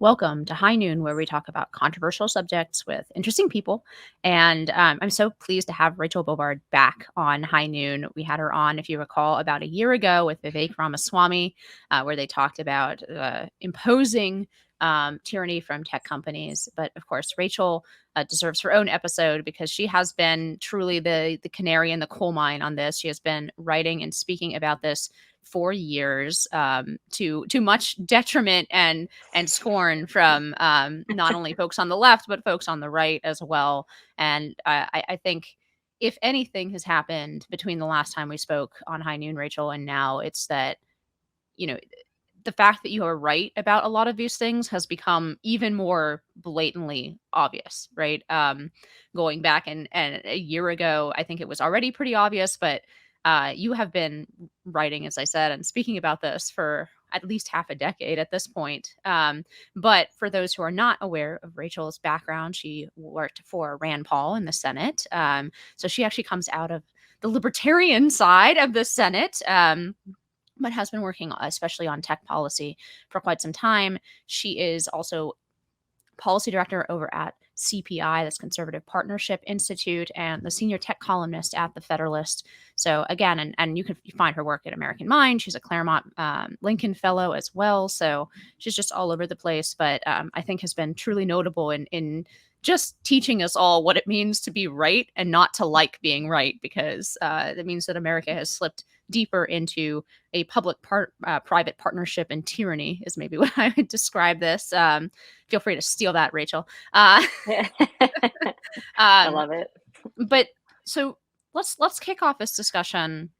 Welcome to High Noon, where we talk about controversial subjects with interesting people. And I'm so pleased to have Rachel Bovard back on High Noon. We had her on, if you recall, about a year ago with Vivek Ramaswamy, where they talked about imposing tyranny from tech companies. But of course, Rachel deserves her own episode because she has been truly the canary in the coal mine on this. She has been writing and speaking about this for years, to much detriment and scorn from not only folks on the left but folks on the right as well. And I think if anything has happened between the last time we spoke on High Noon, Rachel, and now, it's that you know the fact that you are right about a lot of these things has become even more blatantly obvious, right? Going back and a year ago, I think it was already pretty obvious, but you have been writing, as I said, and speaking about this for at least half a decade at this point. But for those who are not aware of Rachel's background, she worked for Rand Paul in the Senate. So she actually comes out of the libertarian side of the Senate. But has been working especially on tech policy for quite some time. She is also policy director over at CPI, that's Conservative Partnership Institute, and the senior tech columnist at The Federalist. So again, and you can find her work at American Mind. She's a Claremont Lincoln Fellow as well. So she's just all over the place, but I think has been truly notable in just teaching us all what it means to be right and not to like being right, because that means that America has slipped deeper into a public-private partnership and tyranny is maybe what I would describe this. Feel free to steal that, Rachel. I love it. But so let's kick off this discussion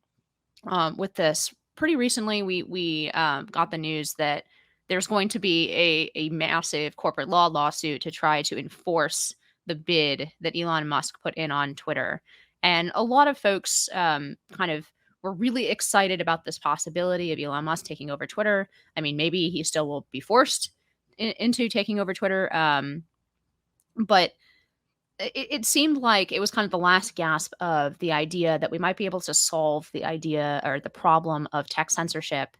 with this. Pretty recently, we got the news that there's going to be a massive corporate law lawsuit to try to enforce the bid that Elon Musk put in on Twitter. And a lot of folks kind of were really excited about this possibility of Elon Musk taking over Twitter. I mean, maybe he still will be forced into taking over Twitter. But it seemed like it was kind of the last gasp of the idea that we might be able to solve the idea or the problem of tech censorship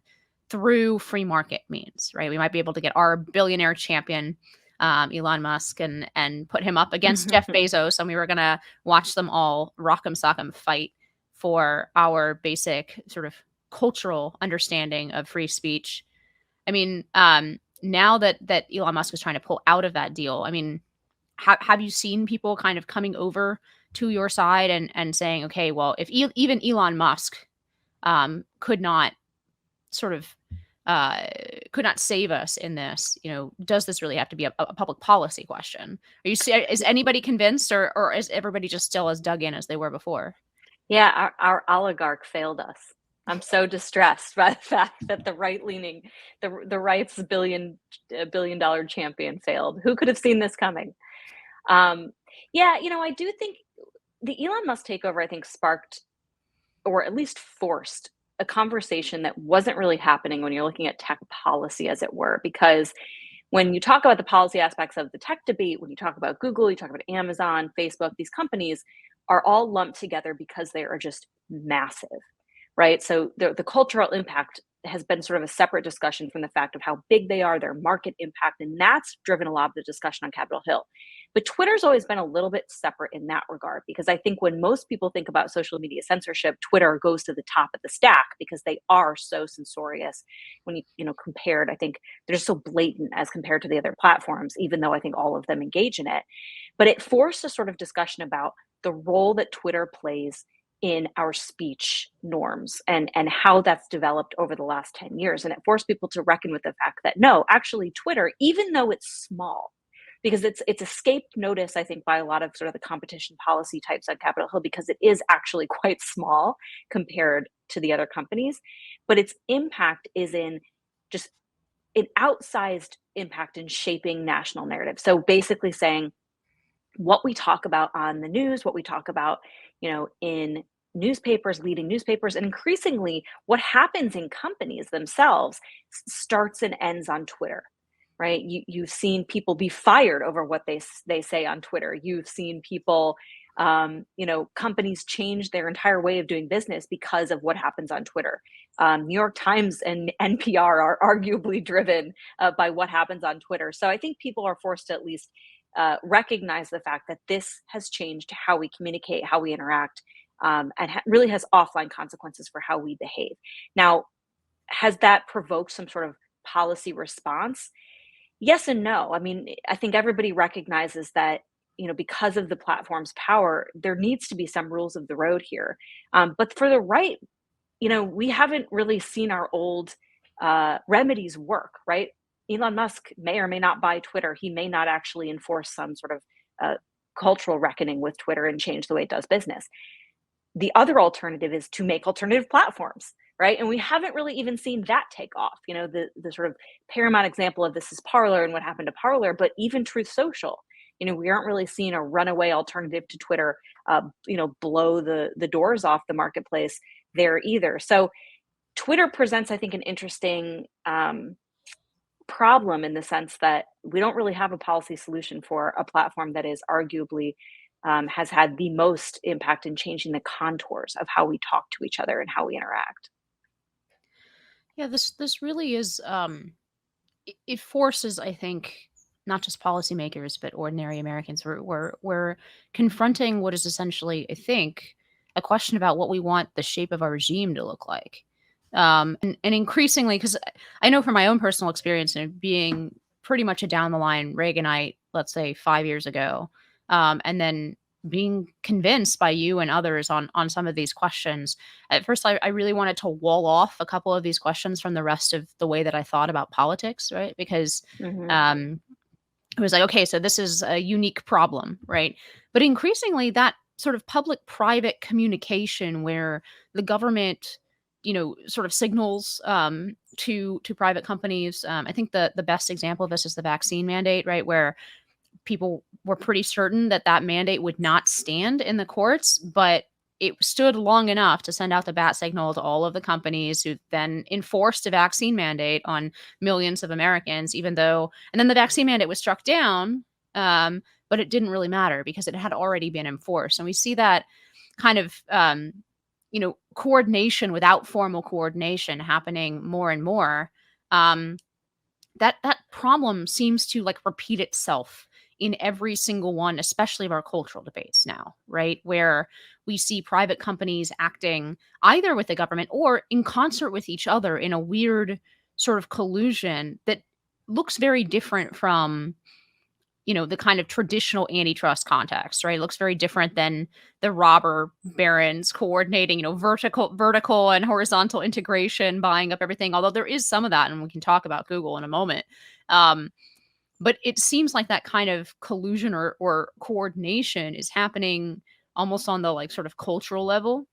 through free market means, right? We might be able to get our billionaire champion, Elon Musk, and put him up against Jeff Bezos, and we were going to watch them all rock'em sock'em fight for our basic sort of cultural understanding of free speech. I mean, now that Elon Musk is trying to pull out of that deal, I mean, have you seen people kind of coming over to your side and saying, okay, well, if even Elon Musk could not sort of could not save us in this, does this really have to be a public policy question? Is anybody convinced, or is everybody just still as dug in as they were before? Yeah, our oligarch failed us. I'm so distressed by the fact that the right-leaning, the right's billion-dollar champion failed. Who could have seen this coming? Yeah, I do think the Elon Musk takeover, I think, sparked, or at least forced, a conversation that wasn't really happening when you're looking at tech policy, as it were, because when you talk about the policy aspects of the tech debate, when you talk about Google, you talk about Amazon, Facebook, these companies are all lumped together because they are just massive, right? So the cultural impact has been sort of a separate discussion from the fact of how big they are, their market impact, and that's driven a lot of the discussion on Capitol Hill. But Twitter's always been a little bit separate in that regard, because I think when most people think about social media censorship, Twitter goes to the top of the stack because they are so censorious. When you compared, I think they're so blatant as compared to the other platforms, even though I think all of them engage in it. But it forced a sort of discussion about the role that Twitter plays in our speech norms and how that's developed over the last 10 years. And it forced people to reckon with the fact that, no, actually Twitter, even though it's small, because it's escaped notice, I think, by a lot of sort of the competition policy types on Capitol Hill, because it is actually quite small compared to the other companies, but its impact is in just an outsized impact in shaping national narrative. So basically saying what we talk about on the news, what we talk about, in newspapers, leading newspapers, and increasingly what happens in companies themselves starts and ends on Twitter, right? You've seen people be fired over what they say on Twitter. You've seen people, companies change their entire way of doing business because of what happens on Twitter. New York Times and NPR are arguably driven by what happens on Twitter. So I think people are forced to at least recognize the fact that this has changed how we communicate, how we interact, and really has offline consequences for how we behave. Now, has that provoked some sort of policy response? Yes and no. I mean, I think everybody recognizes that, because of the platform's power, there needs to be some rules of the road here. But for the right, we haven't really seen our old remedies work, right? Elon Musk may or may not buy Twitter. He may not actually enforce some sort of uh, cultural reckoning with Twitter and change the way it does business. The other alternative is to make alternative platforms, right? And we haven't really even seen that take off. The sort of paramount example of this is Parler and what happened to Parler, but even Truth Social. We aren't really seeing a runaway alternative to Twitter, blow the doors off the marketplace there either. So Twitter presents, I think, an interesting problem in the sense that we don't really have a policy solution for a platform that is arguably has had the most impact in changing the contours of how we talk to each other and how we interact. Yeah, this really is it forces, I think, not just policymakers but ordinary Americans. We're confronting what is essentially, I think, a question about what we want the shape of our regime to look like. And increasingly, because I know from my own personal experience and being pretty much a down the line Reaganite, let's say 5 years ago, and then being convinced by you and others on some of these questions. At first, I really wanted to wall off a couple of these questions from the rest of the way that I thought about politics, right? Because Hmm. um, it was like, okay, so this is a unique problem, right? But increasingly, that sort of public-private communication where the government, sort of signals to private companies. I think the best example of this is the vaccine mandate, right? Where people were pretty certain that that mandate would not stand in the courts, but it stood long enough to send out the bat signal to all of the companies who then enforced a vaccine mandate on millions of Americans, even though, and then the vaccine mandate was struck down, but it didn't really matter because it had already been enforced. And we see that kind of, coordination without formal coordination happening more and more. That problem seems to like repeat itself in every single one, especially of our cultural debates now, right? Where we see private companies acting either with the government or in concert with each other in a weird sort of collusion that looks very different from, the kind of traditional antitrust context, right? It looks very different than the robber barons coordinating, vertical and horizontal integration, buying up everything. Although there is some of that, and we can talk about Google in a moment. But it seems like that kind of collusion or coordination is happening almost on the like sort of cultural level.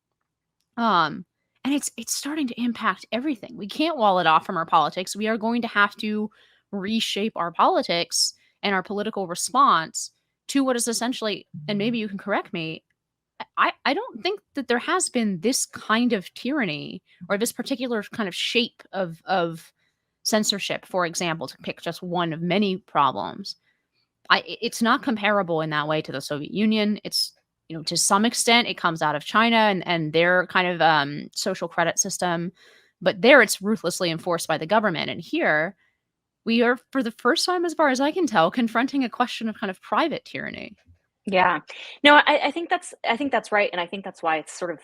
Um, and it's starting to impact everything. We can't wall it off from our politics. We are going to have to reshape our politics and our political response to what is essentially, and maybe you can correct me, I don't think that there has been this kind of tyranny or this particular kind of shape of censorship, for example, to pick just one of many problems. It's not comparable in that way to the Soviet Union. It's, to some extent it comes out of China and their kind of social credit system, but there it's ruthlessly enforced by the government. And here we are, for the first time, as far as I can tell, confronting a question of kind of private tyranny. Yeah. No, I think that's right, and I think that's why it's sort of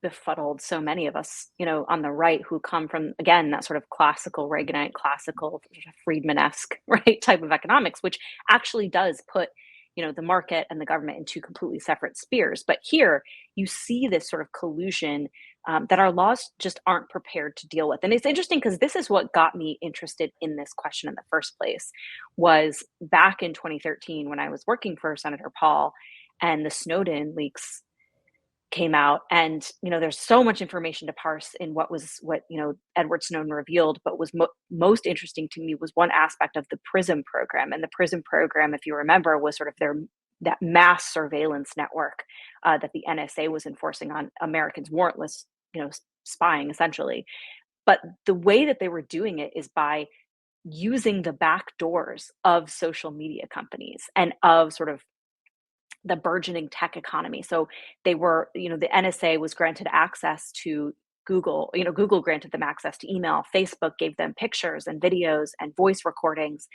befuddled so many of us, on the right who come from, again, that sort of classical Reaganite, classical sort of Friedman-esque, right, type of economics, which actually does put, the market and the government in two completely separate spheres. But here you see this sort of collusion that our laws just aren't prepared to deal with. And it's interesting because this is what got me interested in this question in the first place, was back in 2013 when I was working for Senator Paul and the Snowden leaks came out. And there's so much information to parse in what Edward Snowden revealed, but was most interesting to me was one aspect of the PRISM program. And the PRISM program, if you remember, was sort of that mass surveillance network that the NSA was enforcing on Americans, warrantless spying essentially. But the way that they were doing it is by using the back doors of social media companies and of sort of the burgeoning tech economy. So they were, the NSA was granted access to Google, Google granted them access to email, Facebook gave them pictures and videos and voice recordings,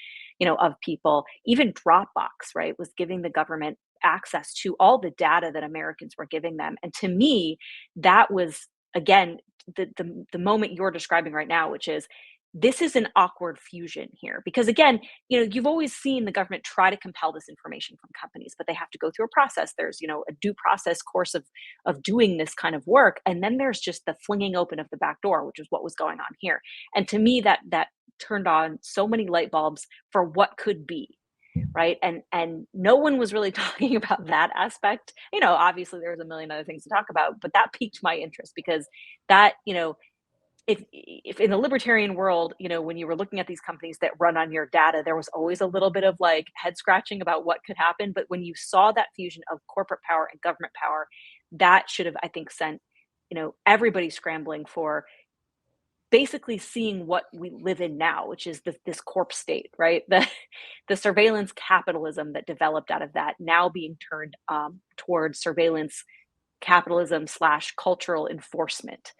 of people. Even Dropbox, right, was giving the government access to all the data that Americans were giving them. And to me, that was, again, the moment you're describing right now, which is, this is an awkward fusion here, because again, you've always seen the government try to compel this information from companies, but they have to go through a process. There's, a due process course of doing this kind of work, and then there's just the flinging open of the back door, which is what was going on here. And to me, that turned on so many light bulbs for what could be, right? And no one was really talking about that aspect. Obviously there was a million other things to talk about, but that piqued my interest, because that, if in the libertarian world, when you were looking at these companies that run on your data, there was always a little bit of like head scratching about what could happen. But when you saw that fusion of corporate power and government power, that should have, I think, sent, everybody scrambling for basically seeing what we live in now, which is this corpse state, right? The surveillance capitalism that developed out of that now being turned towards surveillance capitalism / cultural enforcement.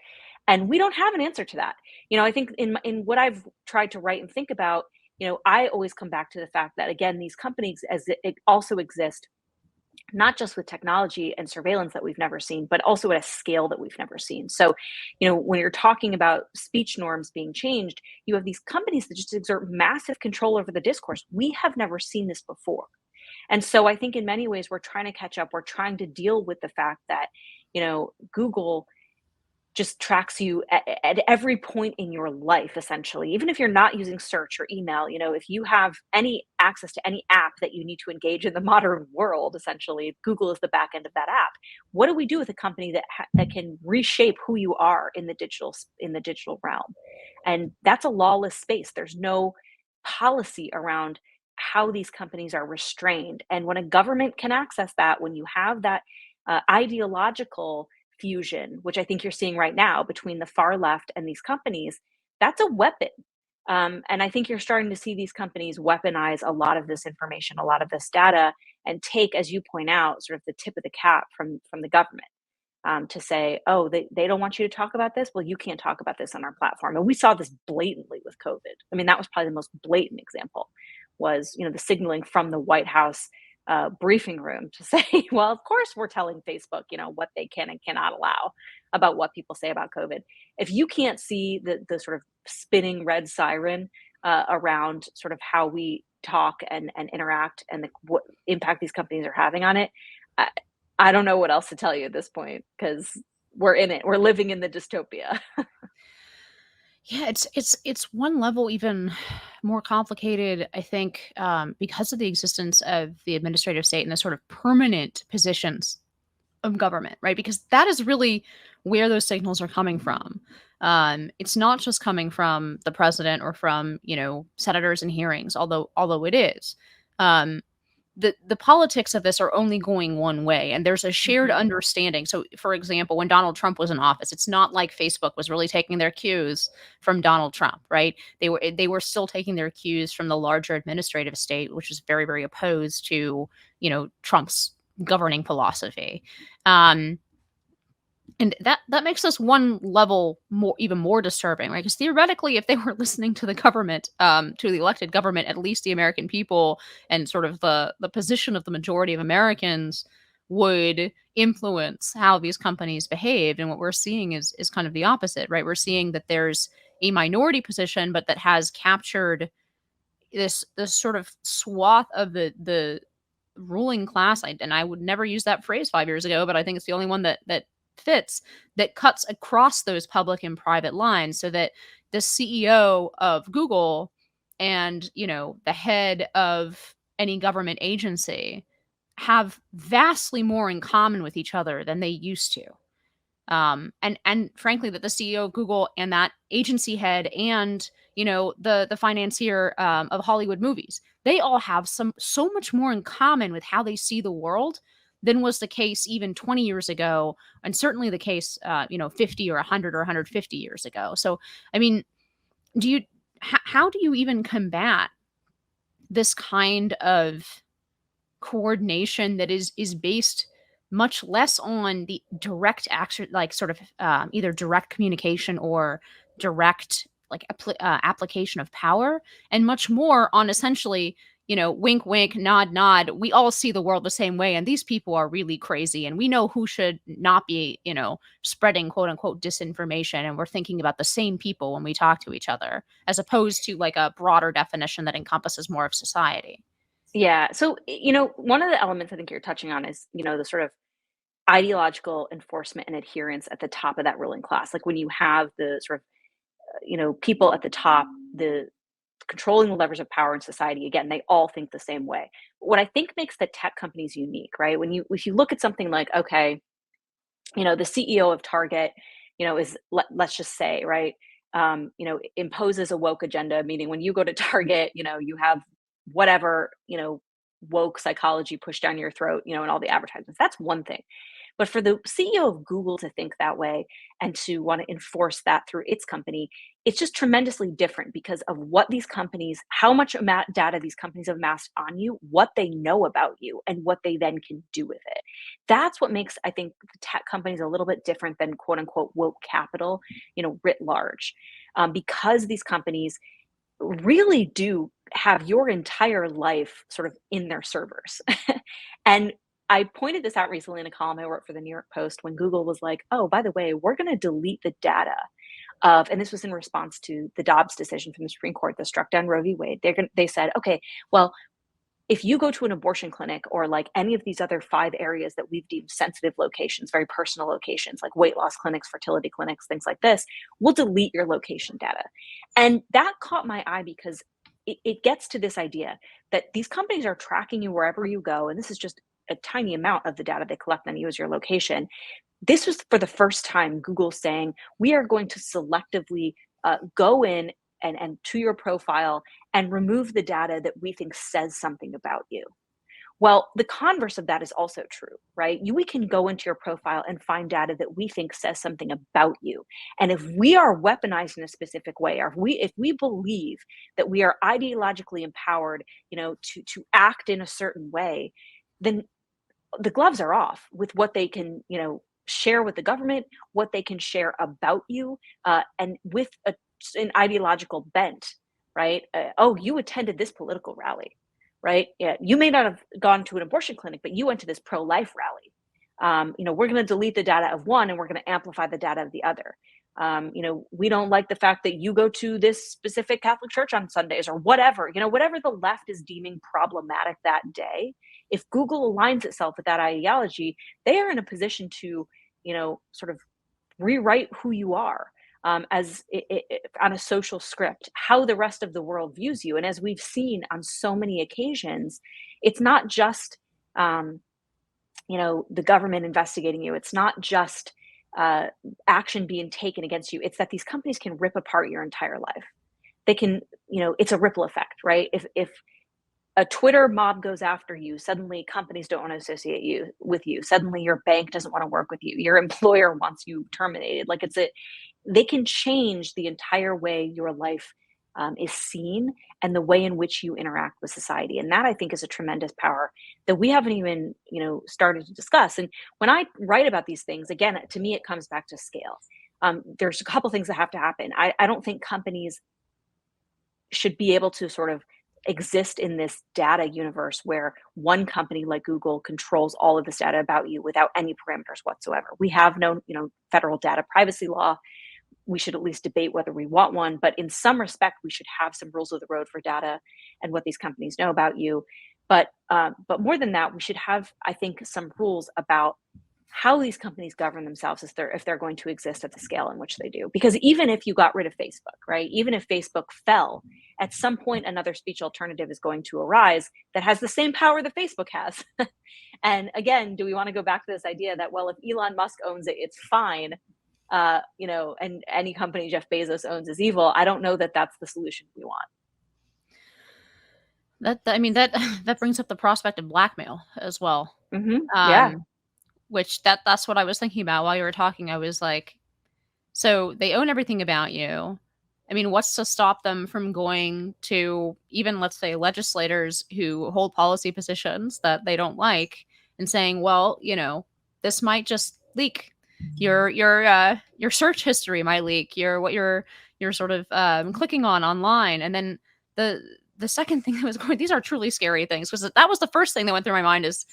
And we don't have an answer to that. I think in what I've tried to write and think about, I always come back to the fact that, again, these companies it also exist not just with technology and surveillance that we've never seen, but also at a scale that we've never seen. So, when you're talking about speech norms being changed, you have these companies that just exert massive control over the discourse. We have never seen this before. And so I think in many ways we're trying to catch up. We're trying to deal with the fact that, Google just tracks you at every point in your life, essentially. Even if you're not using search or email, if you have any access to any app that you need to engage in the modern world, essentially, Google is the back end of that app. What do we do with a company that can reshape who you are in the digital realm? And that's a lawless space. There's no policy around how these companies are restrained. And when a government can access that, when you have that ideological fusion, which I think you're seeing right now between the far left and these companies, that's a weapon. And I think you're starting to see these companies weaponize a lot of this information, a lot of this data, and take, as you point out, sort of the tip of the cap from the government, to say, oh, they don't want you to talk about this. Well, you can't talk about this on our platform. And we saw this blatantly with COVID. I mean, that was probably the most blatant example, was, the signaling from the White House briefing room to say, well, of course we're telling Facebook, what they can and cannot allow about what people say about COVID. If you can't see the sort of spinning red siren around sort of how we talk and interact, and what impact these companies are having on it, I don't know what else to tell you at this point, because we're in it. We're living in the dystopia. Yeah, it's one level even more complicated, I think, because of the existence of the administrative state and the sort of permanent positions of government, right? Because that is really where those signals are coming from. It's not just coming from the president or from, senators and hearings, although it is. Um, the politics of this are only going one way, and there's a shared Mhm. understanding. So, for example, when Donald Trump was in office, it's not like Facebook was really taking their cues from Donald Trump, right? They were still taking their cues from the larger administrative state, which is very, very opposed to, Trump's governing philosophy. um and that makes us one level even more disturbing, right? Because theoretically, if they were listening to the government, to the elected government, at least the American people and sort of the position of the majority of Americans would influence how these companies behaved. And what we're seeing is kind of the opposite, right? We're seeing that there's a minority position, but that has captured this sort of swath of the ruling class. And I would never use that phrase 5 years ago, but I think it's the only one that fits, that cuts across those public and private lines, so that the CEO of Google and, the head of any government agency have vastly more in common with each other than they used to. And frankly, that the CEO of Google and that agency head and, the financier of Hollywood movies, they all have so much more in common with how they see the world than was the case even 20 years ago, and certainly the case 50 or 100 or 150 years ago. So, I mean, do you how do you even combat this kind of coordination that is based much less on the direct action, like sort of either direct communication or direct like application of power, and much more on essentially, wink, wink, nod, nod. We all see the world the same way, and these people are really crazy, and we know who should not be, spreading quote unquote disinformation, and we're thinking about the same people when we talk to each other, as opposed to like a broader definition that encompasses more of society. Yeah. So, one of the elements I think you're touching on is, the sort of ideological enforcement and adherence at the top of that ruling class. Like when you have the sort of, people at the top, the controlling the levers of power in society, again, they all think the same way. What I think makes the tech companies unique, right? If you look at something like, okay, the CEO of Target, is let's just say, right, imposes a woke agenda, meaning when you go to Target, you have whatever, woke psychology pushed down your throat, and all the advertisements. That's one thing. But for the CEO of Google to think that way and to want to enforce that through its company, it's just tremendously different because of what these companies, how much data these companies have amassed on you, what they know about you, and what they then can do with it. That's what makes, I think, the tech companies a little bit different than quote unquote woke capital, writ large, because these companies really do have your entire life sort of in their servers. And I pointed this out recently in a column I wrote for the New York Post when Google was like, oh, by the way, we're going to delete the data of, and this was in response to the Dobbs decision from the Supreme Court that struck down Roe v. Wade. They said, okay, well, if you go to an abortion clinic or like any of these other 5 areas that we've deemed sensitive locations, very personal locations, like weight loss clinics, fertility clinics, things like this, we'll delete your location data. And that caught my eye because it gets to this idea that these companies are tracking you wherever you go. And this is just a tiny amount of the data they collect on you as your location. This was for the first time Google saying, we are going to selectively go in and to your profile and remove the data that we think says something about you. Well, the converse of that is also true, right? We can go into your profile and find data that we think says something about you. And if we are weaponized in a specific way, or if we believe that we are ideologically empowered, to act in a certain way, then the gloves are off with what they can, share with the government, what they can share about you, and with an ideological bent, right? Oh, you attended this political rally, right? Yeah, you may not have gone to an abortion clinic, but you went to this pro-life rally. We're going to delete the data of one and we're going to amplify the data of the other. We don't like the fact that you go to this specific Catholic church on Sundays or whatever, whatever the left is deeming problematic that day. If Google aligns itself with that ideology, they are in a position to, sort of rewrite who you are, as on a social script, how the rest of the world views you. And as we've seen on so many occasions, it's not just, the government investigating you. It's not just action being taken against you. It's that these companies can rip apart your entire life. They can, it's a ripple effect, right? If a Twitter mob goes after you, suddenly companies don't want to associate you with you. Suddenly your bank doesn't want to work with you. Your employer wants you terminated. Like they can change the entire way your life is seen and the way in which you interact with society. And that I think is a tremendous power that we haven't even, started to discuss. And when I write about these things, again, to me, it comes back to scale. There's a couple things that have to happen. I don't think companies should be able to sort of exist in this data universe where one company like Google controls all of this data about you without any parameters whatsoever. We have no, federal data privacy law. We should at least debate whether we want one, but in some respect, we should have some rules of the road for data and what these companies know about you. But more than that, we should have, I think, some rules about how these companies govern themselves if they're going to exist at the scale in which they do. Because even if you got rid of Facebook, right? Even if Facebook fell, at some point another speech alternative is going to arise that has the same power that Facebook has. And again, do we want to go back to this idea that, well, if Elon Musk owns it, it's fine, and any company Jeff Bezos owns is evil? I don't know that that's the solution we want. That brings up the prospect of blackmail as well. Mm-hmm. Yeah. Which that's what I was thinking about while you were talking. I was like, so they own everything about you. I mean, what's to stop them from going to even, let's say, legislators who hold policy positions that they don't like and saying, well, this might just leak. Your search history might leak. You're sort of clicking on online, and then the second thing that was going. These are truly scary things, because that was the first thing that went through my mind is,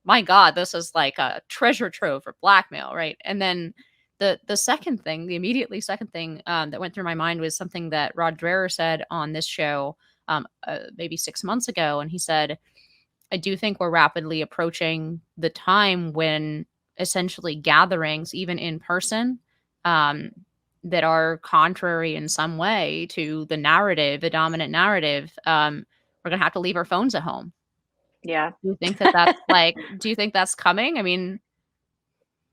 my God, this is like a treasure trove for blackmail, right? And then the second thing, the immediately second thing that went through my mind was something that Rod Dreher said on this show maybe 6 months ago, and he said, I do think we're rapidly approaching the time when essentially gatherings, even in person, um, that are contrary in some way to the narrative, the dominant narrative, we're gonna have to leave our phones at home. Yeah. Do you think that that's like? Do you think that's coming? I mean,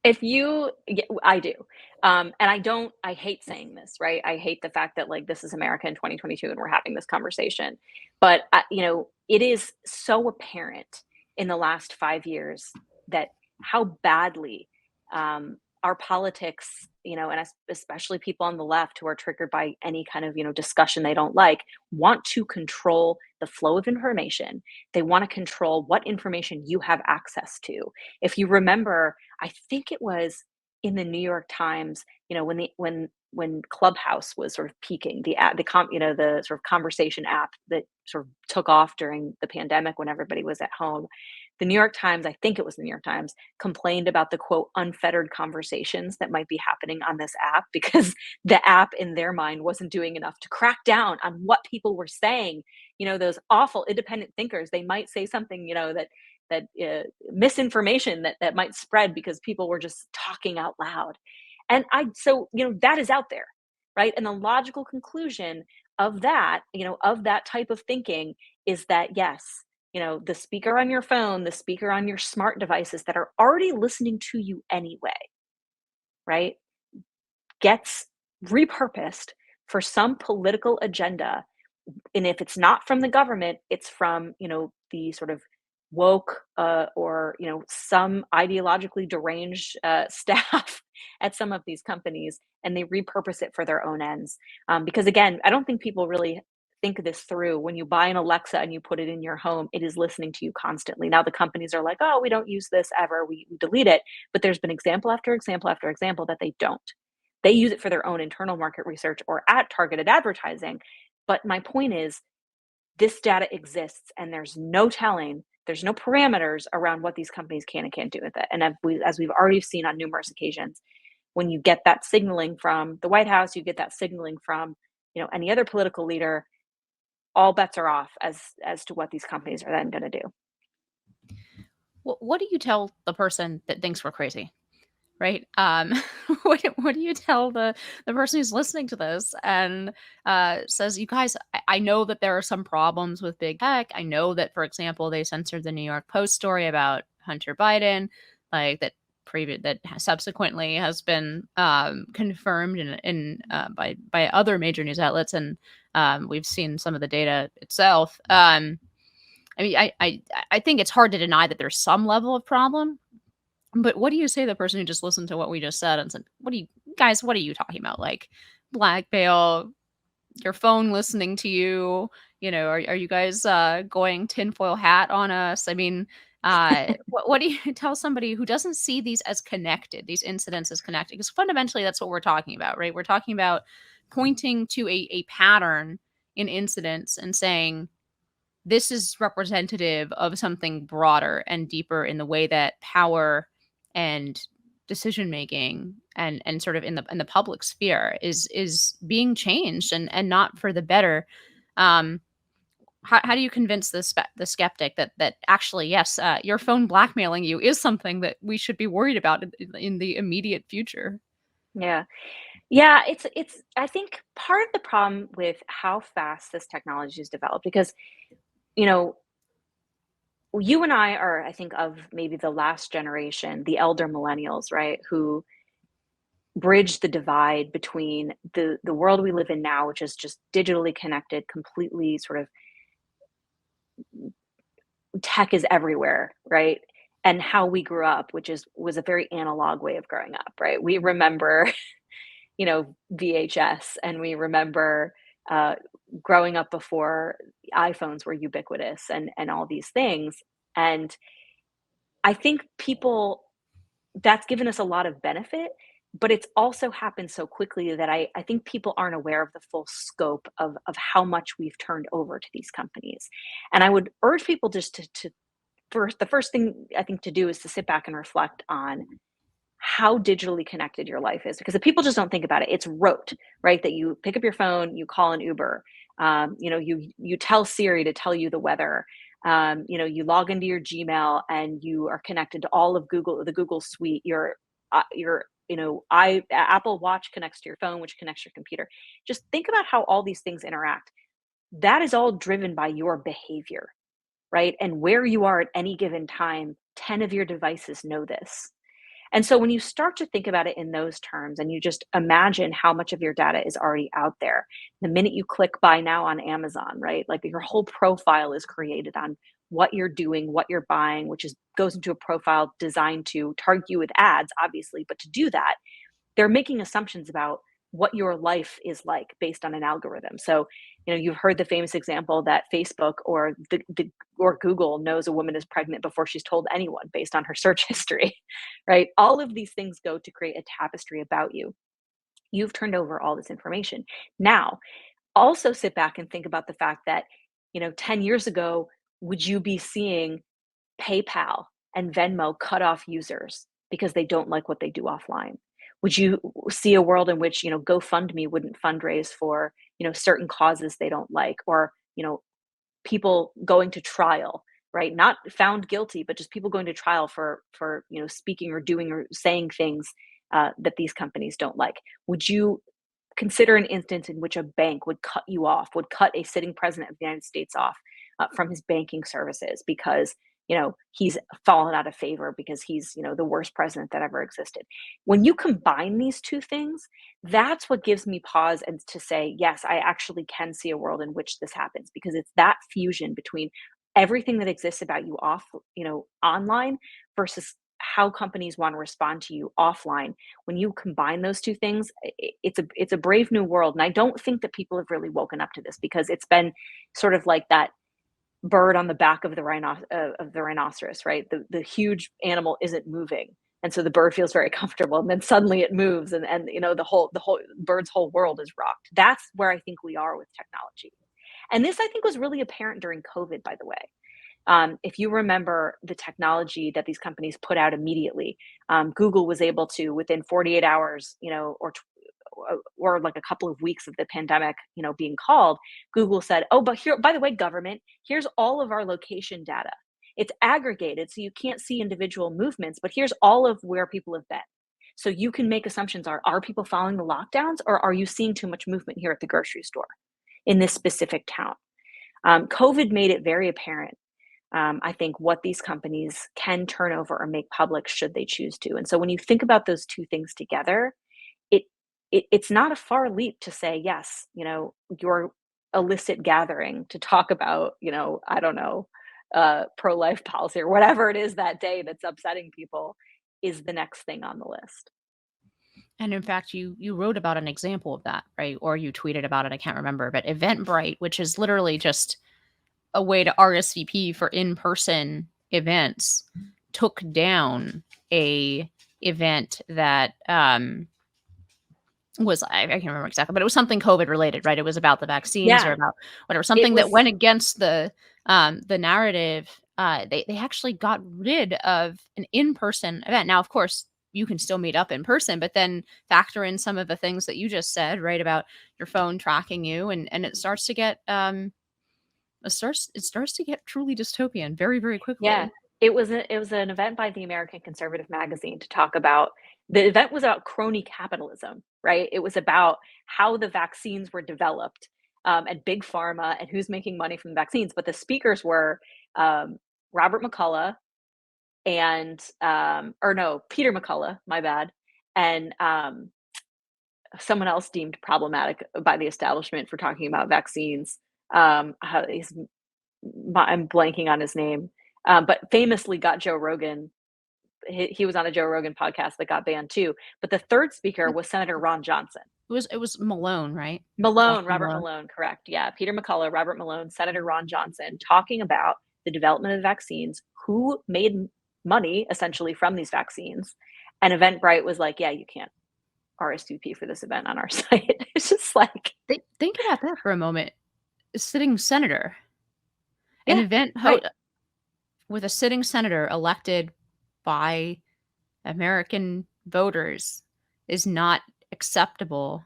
I do. And I hate saying this, right? I hate the fact that like this is America in 2022 and we're having this conversation. But, it is so apparent in the last 5 years that how badly our politics, and especially people on the left who are triggered by any kind of, discussion they don't like, want to control the flow of information. They want to control what information you have access to. If you remember, I think it was in the New York Times, when Clubhouse was sort of peaking, the app, the sort of conversation app that sort of took off during the pandemic when everybody was at home. The New York Times, I think it was the New York Times, complained about the quote unfettered conversations that might be happening on this app because the app in their mind wasn't doing enough to crack down on what people were saying. Those awful independent thinkers, they might say something, that misinformation that might spread because people were just talking out loud. And that is out there, right? And the logical conclusion of that type of thinking is that, yes, the speaker on your phone, the speaker on your smart devices that are already listening to you anyway, right, gets repurposed for some political agenda. And if it's not from the government, it's from, the sort of woke or, some ideologically deranged staff at some of these companies, and they repurpose it for their own ends. Because again, I don't think people really think this through. When you buy an Alexa and you put it in your home, it is listening to you constantly. Now the companies are like, oh, we don't use this ever, we delete it. But there's been example after example after example that they don't. They use it for their own internal market research or at targeted advertising. But my point is, this data exists and there's no telling, there's no parameters around what these companies can and can't do with it. And as we've already seen on numerous occasions, when you get that signaling from the White House, you get that signaling from, any other political leader, all bets are off as to what these companies are then going to do. what do you tell the person that thinks we're crazy? Right? What do you tell the person who's listening to this and says, "You guys, I know that there are some problems with big tech. I know that, for example, they censored the New York Post story about Hunter Biden, like that that subsequently has been confirmed by other major news outlets, and we've seen some of the data itself. I mean, I think it's hard to deny that there's some level of problem." But what do you say to the person who just listened to what we just said and said, "What do you guys, what are you talking about? Like blackmail, your phone listening to you? Are you guys going tinfoil hat on us?" I mean, what do you tell somebody who doesn't see these as connected, these incidents as connected? Because fundamentally, that's what we're talking about, right? We're talking about pointing to a pattern in incidents and saying, this is representative of something broader and deeper in the way that power and decision making and sort of in the public sphere is being changed and not for the better. How do you convince the skeptic that actually, yes, your phone blackmailing you is something that we should be worried about in the immediate future? Yeah. Yeah, it's I think part of the problem with how fast this technology is developed, because you know you and I are, I think, of maybe the last generation, the elder millennials, right, who bridge the divide between the world we live in now, which is just digitally connected, completely sort of tech is everywhere, right? And how we grew up, which was a very analog way of growing up, right? We remember, VHS, and we remember uh, growing up before iPhones were ubiquitous and all these things. And I think people that's given us a lot of benefit, but it's also happened so quickly that I think people aren't aware of the full scope of how much we've turned over to these companies. And I would urge people just to first, the first thing I think to do is to sit back and reflect on how digitally connected your life is, because if people just don't think about it, it's rote, right? That you pick up your phone, you call an Uber, you tell Siri to tell you the weather. You log into your Gmail and you are connected to all of the Google suite. Apple Watch connects to your phone, which connects your computer. Just think about how all these things interact. That is all driven by your behavior, right? And where you are at any given time, 10 of your devices know this. And so when you start to think about it in those terms and you just imagine how much of your data is already out there, the minute you click buy now on Amazon, right? Like your whole profile is created on what you're doing, what you're buying, which goes into a profile designed to target you with ads, obviously. But to do that, they're making assumptions about what your life is like based on an algorithm. So, you've heard the famous example that Facebook or Google knows a woman is pregnant before she's told anyone based on her search history, right? All of these things go to create a tapestry about you. You've turned over all this information. Now, also sit back and think about the fact that, 10 years ago, would you be seeing PayPal and Venmo cut off users because they don't like what they do offline? Would you see a world in which, GoFundMe wouldn't fundraise for, certain causes they don't like, or, people going to trial, right? Not found guilty, but just people going to trial for speaking or doing or saying things that these companies don't like? Would you consider an instance in which a bank would cut you off, would cut a sitting president of the United States off from his banking services because he's fallen out of favor because he's the worst president that ever existed? When you combine these two things, that's what gives me pause and to say, yes, I actually can see a world in which this happens, because it's that fusion between everything that exists about you online versus how companies want to respond to you offline. When you combine those two things, it's a brave new world. And I don't think that people have really woken up to this, because it's been sort of like that bird on the back of the rhinoceros, right? The huge animal isn't moving, and so the bird feels very comfortable, and then suddenly it moves, and the whole bird's whole world is rocked. That's where I think we are with technology. And this, I think, was really apparent during COVID, by the way. If you remember the technology that these companies put out immediately, Google was able to, within 48 hours, or like a couple of weeks of the pandemic, being called, Google said, "Oh, but here, by the way, government, here's all of our location data. It's aggregated, so you can't see individual movements, but here's all of where people have been. So you can make assumptions: are people following the lockdowns, or are you seeing too much movement here at the grocery store in this specific town?" COVID made it very apparent, I think, what these companies can turn over or make public should they choose to. And so when you think about those two things together, it, it's not a far leap to say, yes, your illicit gathering to talk about, I don't know, pro-life policy or whatever it is that day that's upsetting people is the next thing on the list. And in fact, you wrote about an example of that, right? Or you tweeted about it, I can't remember, but Eventbrite, which is literally just a way to RSVP for in-person events, took down a event that was, I can't remember exactly, but it was something COVID related, right? It was about the vaccines or Yeah, about whatever, it something that was. went against the narrative. They actually got rid of an in-person event. Now, of course, you can still meet up in person, but then factor in some of the things that you just said, right, about your phone tracking you, and it starts to get it starts to get truly dystopian very, very Yeah, quickly. it was an event by the American Conservative Magazine to talk about. The event was about crony capitalism, right? It was about how the vaccines were developed, and big pharma and who's making money from the vaccines. But the speakers were Robert McCullough and or no, Peter McCullough, my bad, and someone else deemed problematic by the establishment for talking about vaccines. I'm blanking on his name, but famously got Joe Rogan. He was on a Joe Rogan podcast that got banned too. But the third speaker was Senator Ron Johnson. It was Malone, right? Malone, Dr. Robert Malone. Malone, correct. Yeah, Peter McCullough, Robert Malone, Senator Ron Johnson, talking about the development of vaccines, who made money essentially from these vaccines, And Eventbrite was like, yeah, you can't RSVP for this event on our site. It's just like, Think about that for a moment. A sitting senator, an yeah, event right. with a sitting senator elected by American voters is not acceptable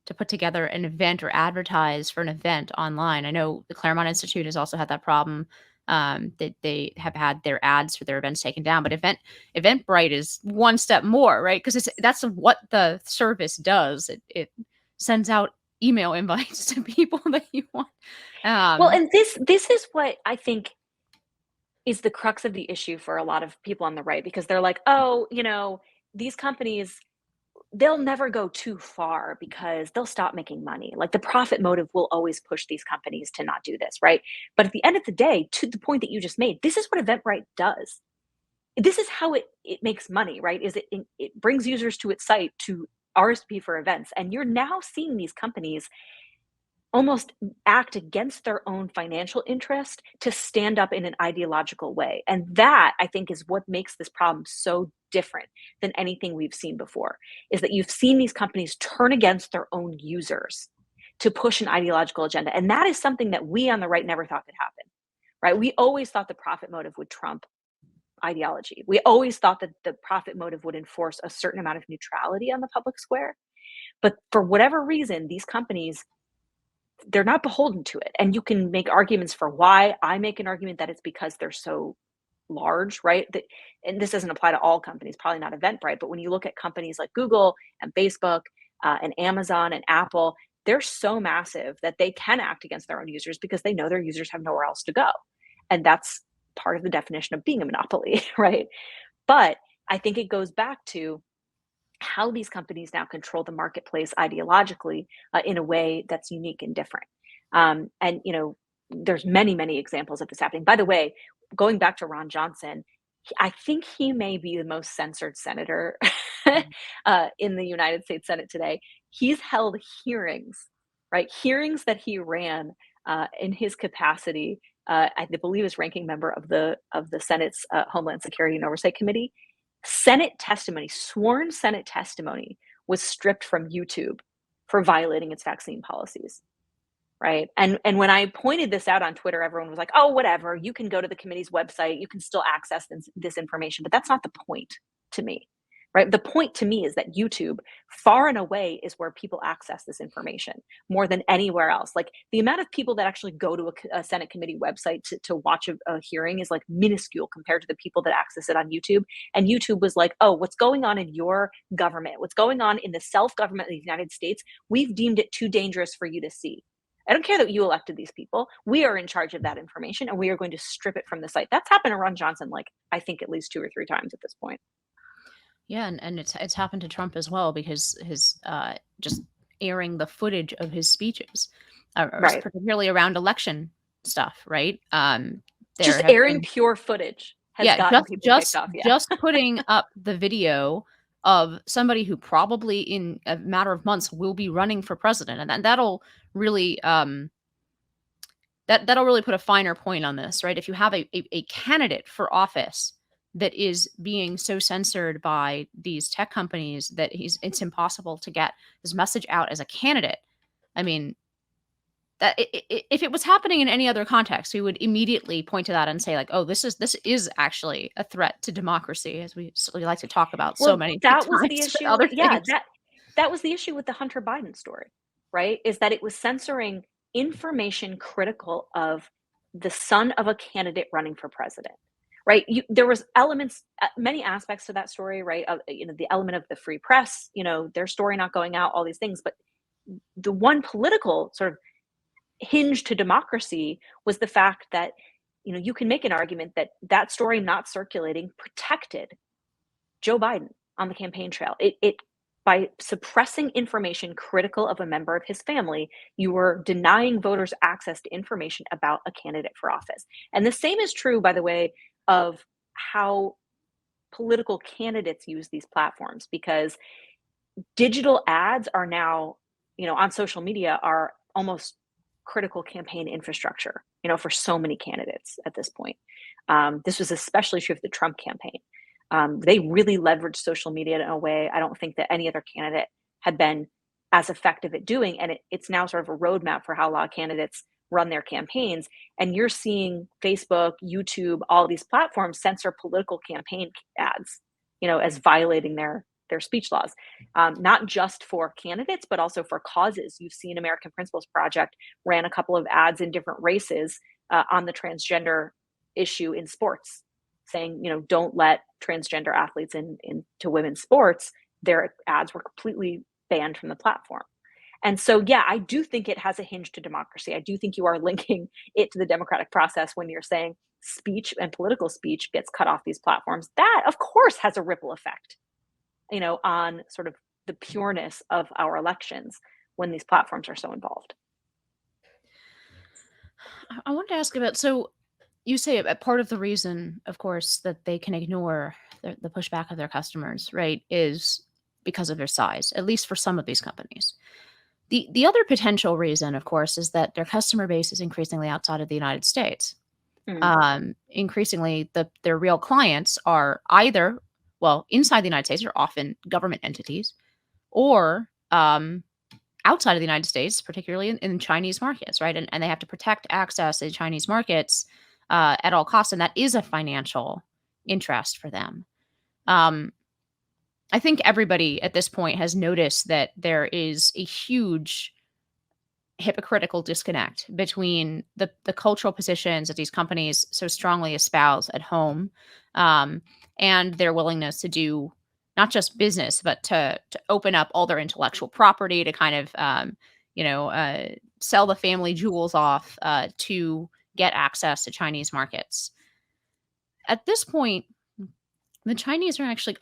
to put together an event or advertise for an event online. I know the Claremont Institute has also had that problem. That they have had their ads for their events taken down, but Eventbrite is one step more, right? Because that's what the service does. It sends out email invites to people that you want. Well, Um, and this is what I think is the crux of the issue for a lot of people on the right, because they're like, oh, these companies, they'll never go too far because they'll stop making money. Like the profit motive will always push these companies to not do this, right? But at the end of the day, to the point that you just made, this is what Eventbrite does. This is how it makes money, right? Is it brings users to its site to RSP for events. And you're now seeing these companies almost act against their own financial interest to stand up in an ideological way. And that, I think, is what makes this problem so different than anything we've seen before, is that you've seen these companies turn against their own users to push an ideological agenda. And that is something that we on the right never thought could happen, right? We always thought the profit motive would trump ideology. We always thought that the profit motive would enforce a certain amount of neutrality on the public square. But for whatever reason, these companies, they're not beholden to it. And you can make arguments for why. I make an argument that it's because they're so large, right? And this doesn't apply to all companies, probably not Eventbrite, but when you look at companies like Google and Facebook and Amazon and Apple, they're so massive that they can act against their own users because they know their users have nowhere else to go. And that's part of the definition of being a monopoly, right? But I think it goes back to how these companies now control the marketplace ideologically in a way that's unique and different. And there's many examples of this happening. By the way, going back to Ron Johnson, I think he may be the most censored senator in the United States Senate today. He's held hearings, right? Hearings that he ran in his capacity, I believe, as ranking member of the Senate's Homeland Security and Oversight Committee. Senate testimony, sworn Senate testimony, was stripped from YouTube for violating its vaccine policies, right? And when I pointed this out on Twitter, everyone was like, "Oh, whatever. You can go to the committee's website. You can still access this information." But that's not the point to me, right? The point to me is that YouTube, far and away, is where people access this information more than anywhere else. Like the amount of people that actually go to a Senate committee website to watch a hearing is like minuscule compared to the people that access it on YouTube. And YouTube was like, oh, what's going on in your government, what's going on in the self-government of the United States, we've deemed it too dangerous for you to see. I don't care that you elected these people. We are in charge of that information and we are going to strip it from the site. That's happened to Ron Johnson, like, I think at least 2 or 3 times at this point. Yeah, and it's happened to Trump as well because his just airing the footage of his speeches, Right. particularly around election stuff, right? There Just have airing been, pure footage has yeah, gotten people kicked off. Yeah. just putting up the video of somebody who probably in a matter of months will be running for president, and that'll really that'll really put a finer point on this, right? If you have a candidate for office that is being so censored by these tech companies that it's impossible to get his message out as a candidate. I mean, that if it was happening in any other context, we would immediately point to that and say like, "Oh, this is actually a threat to democracy," as we like to talk about so Well, many that was the times with issue. other Yeah, things. that was the issue with the Hunter Biden story, right? Is that it was censoring information critical of the son of a candidate running for president, right? There was elements, many aspects to that story, right? Of, the element of the free press, their story not going out, all these things. But the one political sort of hinge to democracy was the fact that, you can make an argument that that story not circulating protected Joe Biden on the campaign trail. It by suppressing information critical of a member of his family, you were denying voters access to information about a candidate for office. And the same is true, by the way, of how political candidates use these platforms, because digital ads are now, on social media, are almost critical campaign infrastructure, for so many candidates at this point. This was especially true of the Trump campaign. They really leveraged social media in a way I don't think that any other candidate had been as effective at doing. And it's now sort of a roadmap for how a lot of candidates run their campaigns. And you're seeing Facebook, YouTube, all these platforms censor political campaign ads, as violating their speech laws, not just for candidates, but also for causes. You've seen American Principles Project ran a couple of ads in different races on the transgender issue in sports, saying, don't let transgender athletes into women's sports. Their ads were completely banned from the platform. And so, yeah, I do think it has a hinge to democracy. I do think you are linking it to the democratic process when you're saying speech and political speech gets cut off these platforms. That, of course, has a ripple effect, on sort of the pureness of our elections when these platforms are so involved. I wanted to ask about, so you say a part of the reason, of course, that they can ignore the pushback of their customers, right, is because of their size, at least for some of these companies. The other potential reason, of course, is that their customer base is increasingly outside of the United States. Increasingly, their real clients are either, well, inside the United States are often government entities, or outside of the United States, particularly in Chinese markets, right? And they have to protect access to Chinese markets at all costs, and that is a financial interest for them. I think everybody at this point has noticed that there is a huge hypocritical disconnect between the cultural positions that these companies so strongly espouse at home, and their willingness to do not just business, but to open up all their intellectual property to kind of sell the family jewels off to get access to Chinese markets. At this point, the Chinese are actually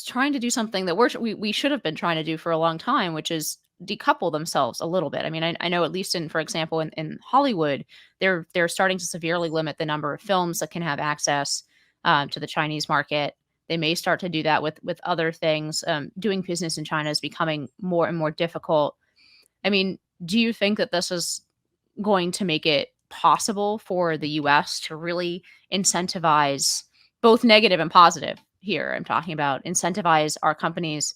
trying to do something that we should have been trying to do for a long time, which is decouple themselves a little bit. I mean, I know at least for example, in Hollywood, they're starting to severely limit the number of films that can have access to the Chinese market. They may start to do that with other things. Doing business in China is becoming more and more difficult. I mean, do you think that this is going to make it possible for the US to really incentivize both negative and positive here? I'm talking about incentivize our companies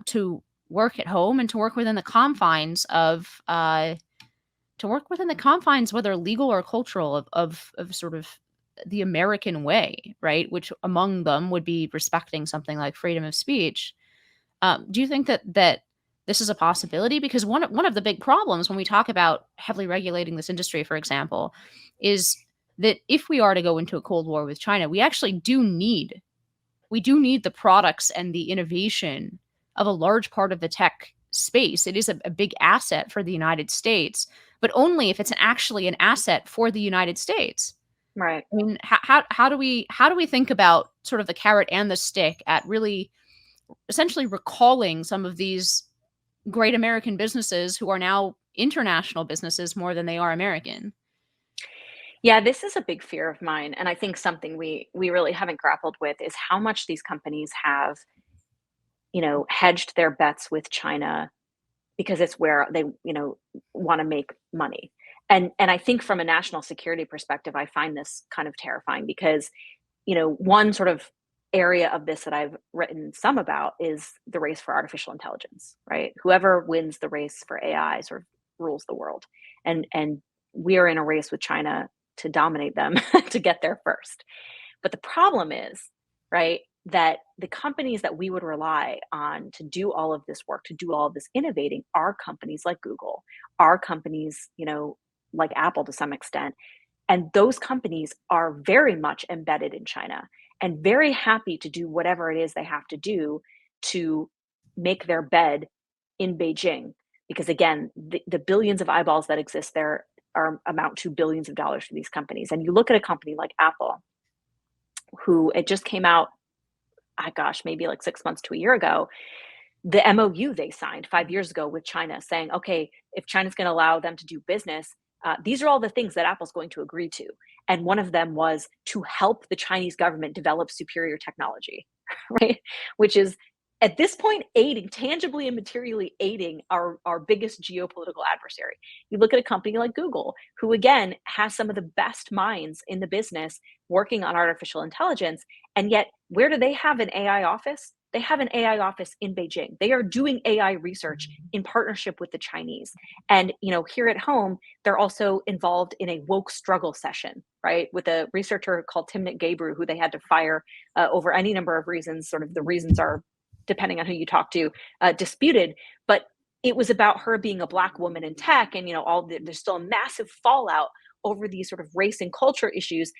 to work at home and to work within the confines of whether legal or cultural of sort of the American way, right? Which among them would be respecting something like freedom of speech. Do you think that this is a possibility? Because one of the big problems when we talk about heavily regulating this industry, for example, is that if we are to go into a Cold War with China, we actually do need the products and the innovation of a large part of the tech space. It is a big asset for the United States, but only if it's actually an asset for the United States. Right. I mean, how do we think about sort of the carrot and the stick at really essentially recalling some of these great American businesses who are now international businesses more than they are American? Yeah, this is a big fear of mine, and I think something we really haven't grappled with is how much these companies have, hedged their bets with China because it's where they, want to make money. And I think from a national security perspective, I find this kind of terrifying because, one sort of area of this that I've written some about is the race for artificial intelligence, right? Whoever wins the race for AI sort of rules the world. And we are in a race with China to dominate them to get there first. But the problem is, right, that the companies that we would rely on to do all of this work, to do all of this innovating, are companies like Google, are companies, like Apple to some extent. And those companies are very much embedded in China and very happy to do whatever it is they have to do to make their bed in Beijing. Because again, the billions of eyeballs that exist there amount to billions of dollars for these companies. And you look at a company like Apple, who it just came out, maybe like 6 months to a year ago, the MOU they signed 5 years ago with China saying, okay, if China's going to allow them to do business, these are all the things that Apple's going to agree to. And one of them was to help the Chinese government develop superior technology, right? Which is at this point aiding, tangibly and materially aiding our biggest geopolitical adversary. You look at a company like Google, who again has some of the best minds in the business working on artificial intelligence, and yet where do they have an AI office? They have an AI office in Beijing. They are doing AI research in partnership with the Chinese. And here at home, they're also involved in a woke struggle session, right, with a researcher called Timnit Gebru, who they had to fire over any number of reasons. Sort of the reasons are, depending on who you talk to, disputed. But it was about her being a Black woman in tech, and there's still a massive fallout over these sort of race and culture issues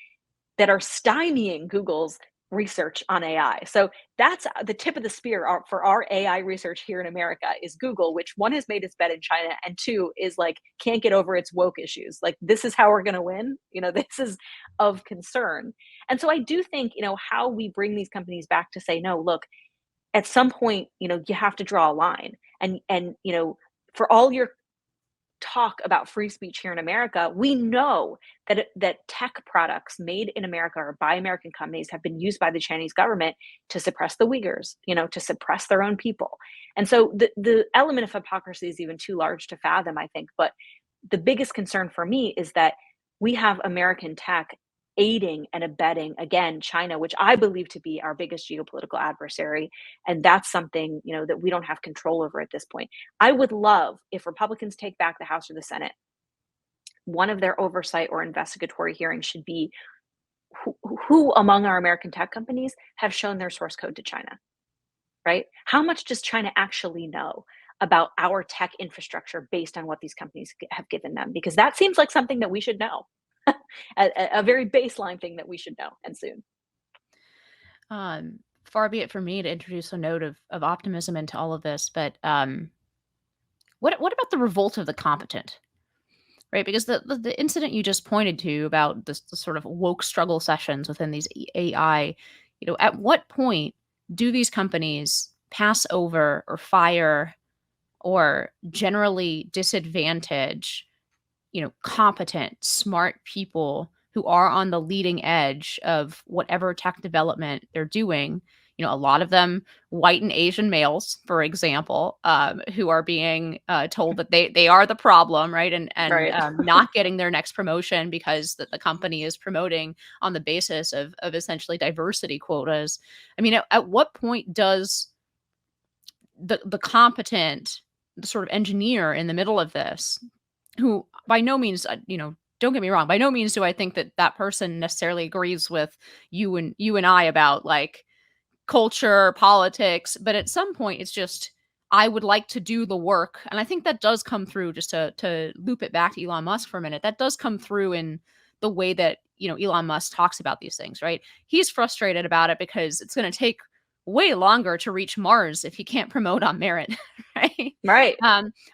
that are stymieing Google's research on AI. So that's the tip of the spear for our AI research here in America is Google, which one has made its bed in China, and two is like can't get over its woke issues. Like this is how we're going to win. This is of concern. And so I do think, how we bring these companies back to say, no, look, at some point, you have to draw a line. And for all your talk about free speech here in America, we know that tech products made in America or by American companies have been used by the Chinese government to suppress the Uyghurs, to suppress their own people. And so the element of hypocrisy is even too large to fathom, I think. But the biggest concern for me is that we have American tech aiding and abetting, again, China, which I believe to be our biggest geopolitical adversary. And that's something, that we don't have control over at this point. I would love if Republicans take back the House or the Senate, one of their oversight or investigatory hearings should be who among our American tech companies have shown their source code to China, right? How much does China actually know about our tech infrastructure based on what these companies have given them? Because that seems like something that we should know. a very baseline thing that we should know, and soon. Far be it from me to introduce a note of optimism into all of this, but what about the revolt of the competent, right? Because the incident you just pointed to about the sort of woke struggle sessions within these AI, at what point do these companies pass over or fire or generally disadvantage competent, smart people who are on the leading edge of whatever tech development they're doing? A lot of them white and Asian males, for example, who are being told that they are the problem, right? And Right. not getting their next promotion because the company is promoting on the basis of essentially diversity quotas. I mean, at what point does the competent sort of engineer in the middle of this, who by no means, don't get me wrong, by no means do I think that that person necessarily agrees with you and I about like culture, politics, but at some point it's just I would like to do the work. And I think that does come through, just to loop it back to Elon Musk for a minute. That does come through in the way that, Elon Musk talks about these things, right? He's frustrated about it because it's going to take way longer to reach Mars if he can't promote on merit, right? Right.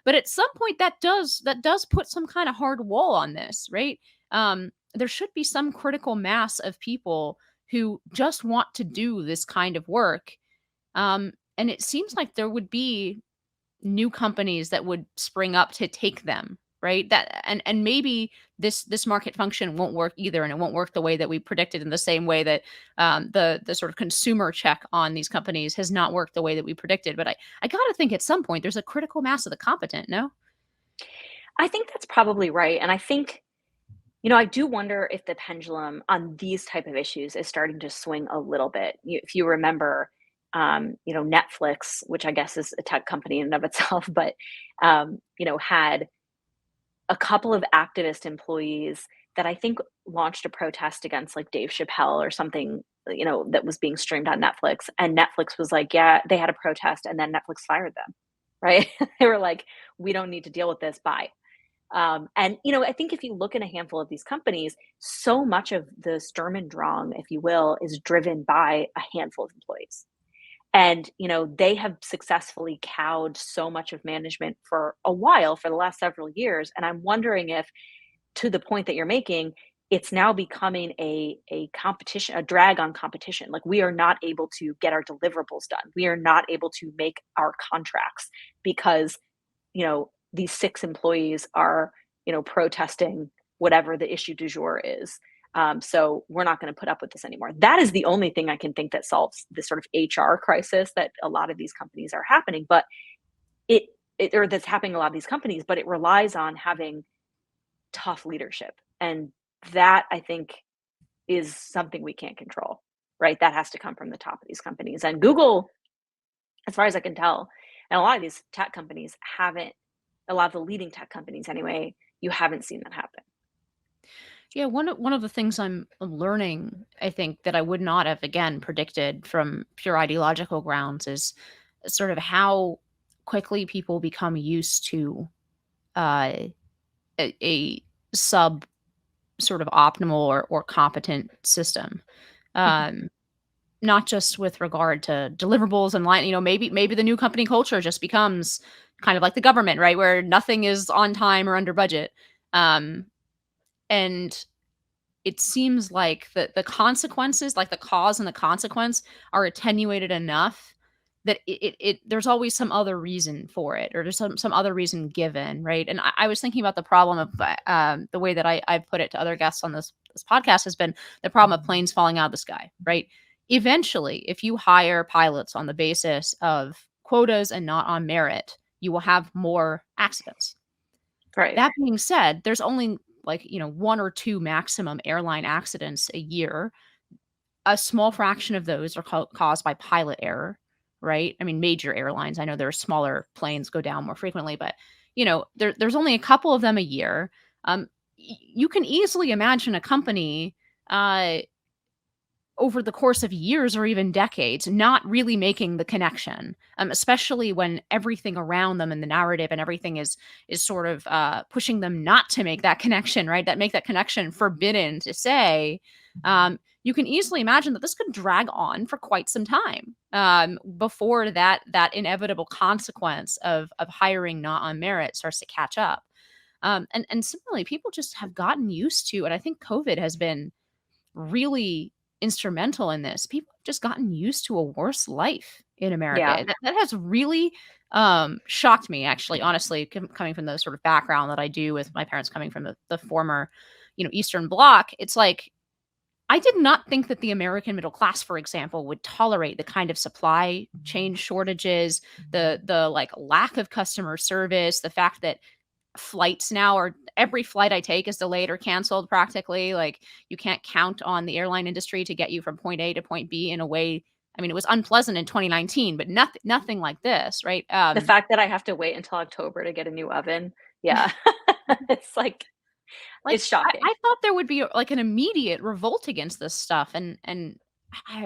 But at some point that does put some kind of hard wall on this, right? There should be some critical mass of people who just want to do this kind of work. And it seems like there would be new companies that would spring up to take them, right? That and maybe this market function won't work either, and it won't work the way that we predicted, in the same way that the sort of consumer check on these companies has not worked the way that we predicted. But I gotta think at some point there's a critical mass of the competent, no? I think that's probably right. And I think, I do wonder if the pendulum on these type of issues is starting to swing a little bit. If you remember, Netflix, which I guess is a tech company in and of itself, but had a couple of activist employees that I think launched a protest against like Dave Chappelle or something, that was being streamed on Netflix. And Netflix was like, yeah, they had a protest, and then Netflix fired them. Right. They were like, we don't need to deal with this. Bye. And I think if you look in a handful of these companies, so much of the Sturm und Drang, if you will, is driven by a handful of employees. And, they have successfully cowed so much of management for a while, for the last several years. And I'm wondering if, to the point that you're making, it's now becoming a competition, a drag on competition. Like we are not able to get our deliverables done. We are not able to make our contracts because, these 6 employees are, protesting whatever the issue du jour is. So we're not going to put up with this anymore. That is the only thing I can think that solves this sort of HR crisis that a lot of these companies are happening. But or that's happening in a lot of these companies, but it relies on having tough leadership. And that, I think, is something we can't control, right? That has to come from the top of these companies. And Google, as far as I can tell, and a lot of these tech companies haven't, a lot of the leading tech companies anyway, you haven't seen that happen. Yeah, one of the things I'm learning, I think, that I would not have, again, predicted from pure ideological grounds is sort of how quickly people become used to uh, a sub sort of optimal or competent system. Um, Not just with regard to deliverables and line, maybe the new company culture just becomes kind of like the government, right? Where nothing is on time or under budget. Um, and it seems like the consequences, like the cause and the consequence, are attenuated enough that there's always some other reason for it, or there's some other reason given, right? And I was thinking about the problem of the way that I've put it to other guests on this podcast has been the problem of planes falling out of the sky, right? Eventually, if you hire pilots on the basis of quotas and not on merit, you will have more accidents. Right. That being said, there's only like, one or two maximum airline accidents a year. A small fraction of those are caused by pilot error, right? I mean, major airlines, I know there are smaller planes go down more frequently, but there's only a couple of them a year. You can easily imagine a company uh, over the course of years or even decades not really making the connection, especially when everything around them and the narrative and everything is sort of pushing them not to make that connection, right? That make that connection forbidden to say. You can easily imagine that this could drag on for quite some time before that inevitable consequence of hiring not on merit starts to catch up. And similarly, people just have gotten used to, and I think COVID has been really instrumental in this. People have just gotten used to a worse life in Yeah. America. That has really shocked me, actually, honestly, coming from the sort of background that I do with my parents coming from the former, Eastern Bloc. It's like I did not think that the American middle class, for example, would tolerate the kind of supply chain shortages, the like lack of customer service, the fact that flights now are every flight I take is delayed or canceled practically. Like you can't count on the airline industry to get you from point A to point B in a way. I mean, it was unpleasant in 2019, but nothing like this, right? The fact that I have to wait until October to get a new oven. Yeah. It's like, Like it's I, shocking. I thought there would be like an immediate revolt against this stuff, and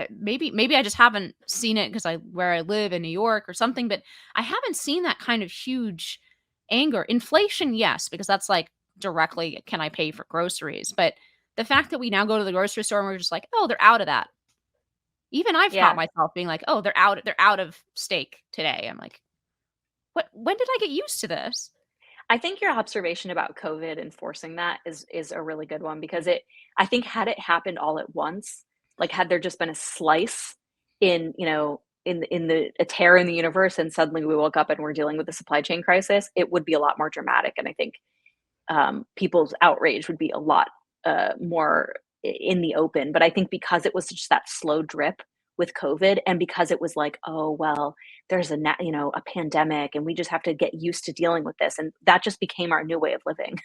maybe I just haven't seen it because where I live in New York or something, but I haven't seen that kind of huge anger. Inflation, yes, because that's like directly can I pay for groceries, but the fact that we now go to the grocery store and we're just like, oh, they're out of that. Even I've caught Yeah. myself being like, oh, they're out of steak today. I'm like, what? When did I get used to this? I think your observation about COVID and forcing that is a really good one because I think had it happened all at once, like had there just been a slice in, in the a tear in the universe and suddenly we woke up and we're dealing with a supply chain crisis, it would be a lot more dramatic. And I think people's outrage would be a lot more in the open. But I think because it was just that slow drip with COVID, and because it was like, oh well, there's a pandemic, and we just have to get used to dealing with this, and that just became our new way of living.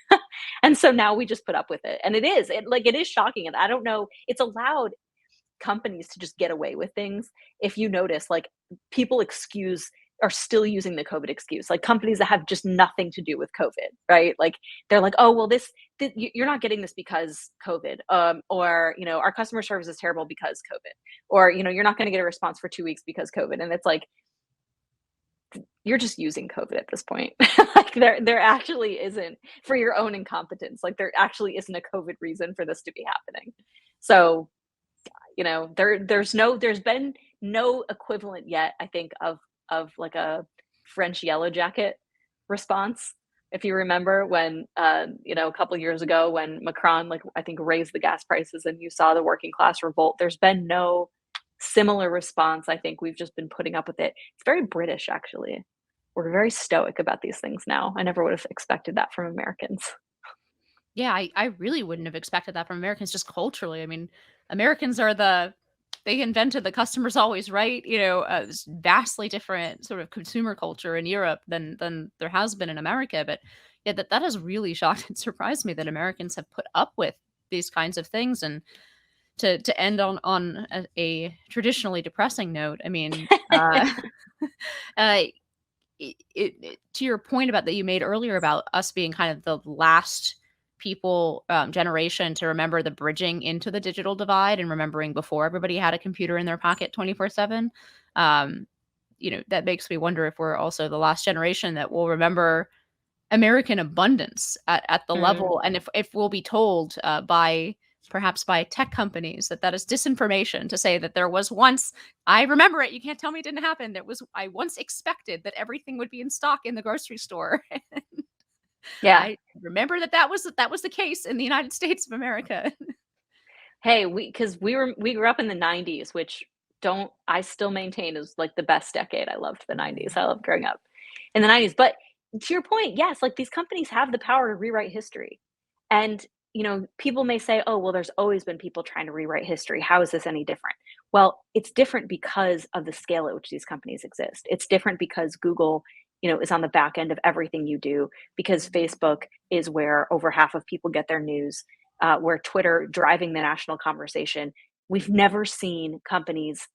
And so now we just put up with it, and it is shocking, and I don't know, it's allowed companies to just get away with things. If you notice, like people are still using the COVID excuse, like companies that have just nothing to do with COVID, right? Like they're like, oh, well, you're not getting this because COVID, or, our customer service is terrible because COVID, or, you're not going to get a response for 2 weeks because COVID. And it's like, you're just using COVID at this point. Like there actually isn't, for your own incompetence, like there actually isn't a COVID reason for this to be happening. So there's been no equivalent yet, I think, of like a French yellow jacket response. If you remember when a couple years ago when Macron, like, I think, raised the gas prices and you saw the working class revolt, there's been no similar response. I think we've just been putting up with it. It's very British, actually. We're very stoic about these things now. I never would have expected that from Americans. Yeah, I really wouldn't have expected that from Americans just culturally. I mean, Americans are they invented the customer's always right, this vastly different sort of consumer culture in Europe than there has been in America. But yeah, that has really shocked and surprised me that Americans have put up with these kinds of things. And to end on a traditionally depressing note, I mean, uh, to your point about that you made earlier about us being kind of the last people generation to remember the bridging into the digital divide and remembering before everybody had a computer in their pocket 24/7. um, that makes me wonder if we're also the last generation that will remember American abundance at the Mm. level, and if we'll be told by perhaps by tech companies that that is disinformation to say that there was once, I remember it, you can't tell me it didn't happen, that was, I once expected that everything would be in stock in the grocery store. Yeah. I remember that was the case in the United States of America. Hey, because we grew up in the 90s, which don't I still maintain is like the best decade. I loved the 90s. I loved growing up in the 90s. But to your point, yes, like these companies have the power to rewrite history. And people may say, "Oh, well, there's always been people trying to rewrite history. How is this any different?" Well, it's different because of the scale at which these companies exist. It's different because Google, is on the back end of everything you do, because Facebook is where over half of people get their news, where Twitter driving the national conversation. We've never seen companies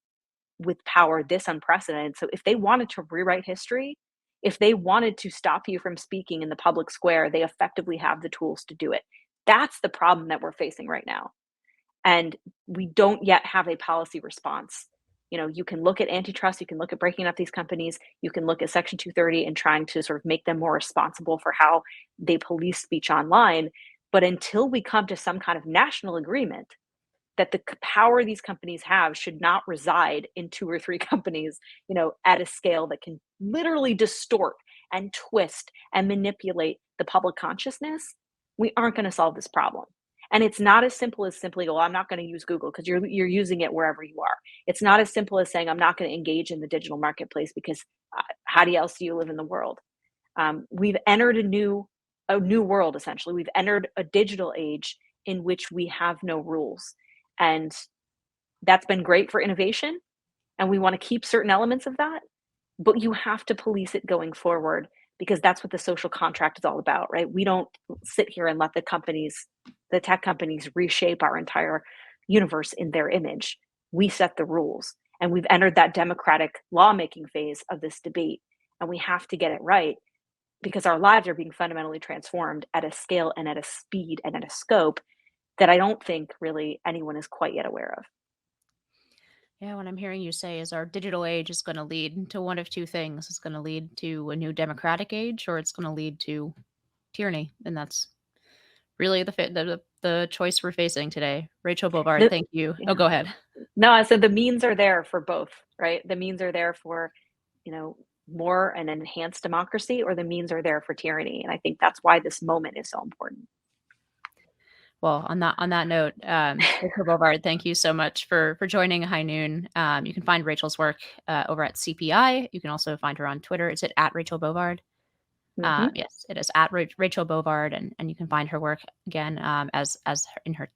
with power this unprecedented. So if they wanted to rewrite history, if they wanted to stop you from speaking in the public square, they effectively have the tools to do it. That's the problem that we're facing right now. And we don't yet have a policy response. You can look at antitrust, you can look at breaking up these companies, you can look at Section 230 and trying to sort of make them more responsible for how they police speech online. But until we come to some kind of national agreement that the power these companies have should not reside in two or three companies, at a scale that can literally distort and twist and manipulate the public consciousness, we aren't going to solve this problem. And it's not as simple as simply, "Well, I'm not going to use Google," because you're using it wherever you are. It's not as simple as saying, "I'm not going to engage in the digital marketplace," because how else do you live in the world? We've entered a new world. Essentially, we've entered a digital age in which we have no rules, and that's been great for innovation. And we want to keep certain elements of that, but you have to police it going forward, because that's what the social contract is all about, right? We don't sit here and let the tech companies reshape our entire universe in their image. We set the rules, and we've entered that democratic lawmaking phase of this debate, and we have to get it right, because our lives are being fundamentally transformed at a scale and at a speed and at a scope that I don't think really anyone is quite yet aware of. Yeah, what I'm hearing you say is our digital age is going to lead to one of two things. It's going to lead to a new democratic age, or it's going to lead to tyranny, and that's really the choice we're facing today. Rachel Bovard, The, thank you. Oh, yeah. go ahead. No, I said the means are there for both, right? The means are there for, you know, more and enhanced democracy, or the means are there for tyranny. And I think that's why this moment is so important. Well, on that note, Rachel Bovard, thank you so much for joining High Noon. You can find Rachel's work over at CPI. You can also find her on Twitter. Is it at Rachel Bovard? Hmm. Yes, it is at Rachel Bovard, and you can find her work again in her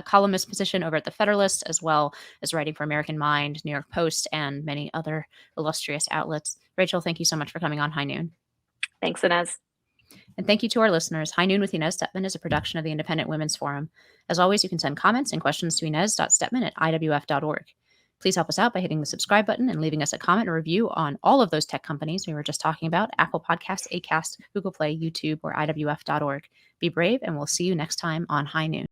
columnist position over at the Federalist, as well as writing for American Mind, New York Post, and many other illustrious outlets. Rachel, thank you so much for coming on High Noon. Thanks, Inez. And thank you to our listeners. High Noon with Inez Stepman is a production of the Independent Women's Forum. As always, you can send comments and questions to inez.stepman@iwf.org. Please help us out by hitting the subscribe button and leaving us a comment or review on all of those tech companies we were just talking about: Apple Podcasts, Acast, Google Play, YouTube, or iwf.org. Be brave, and we'll see you next time on High Noon.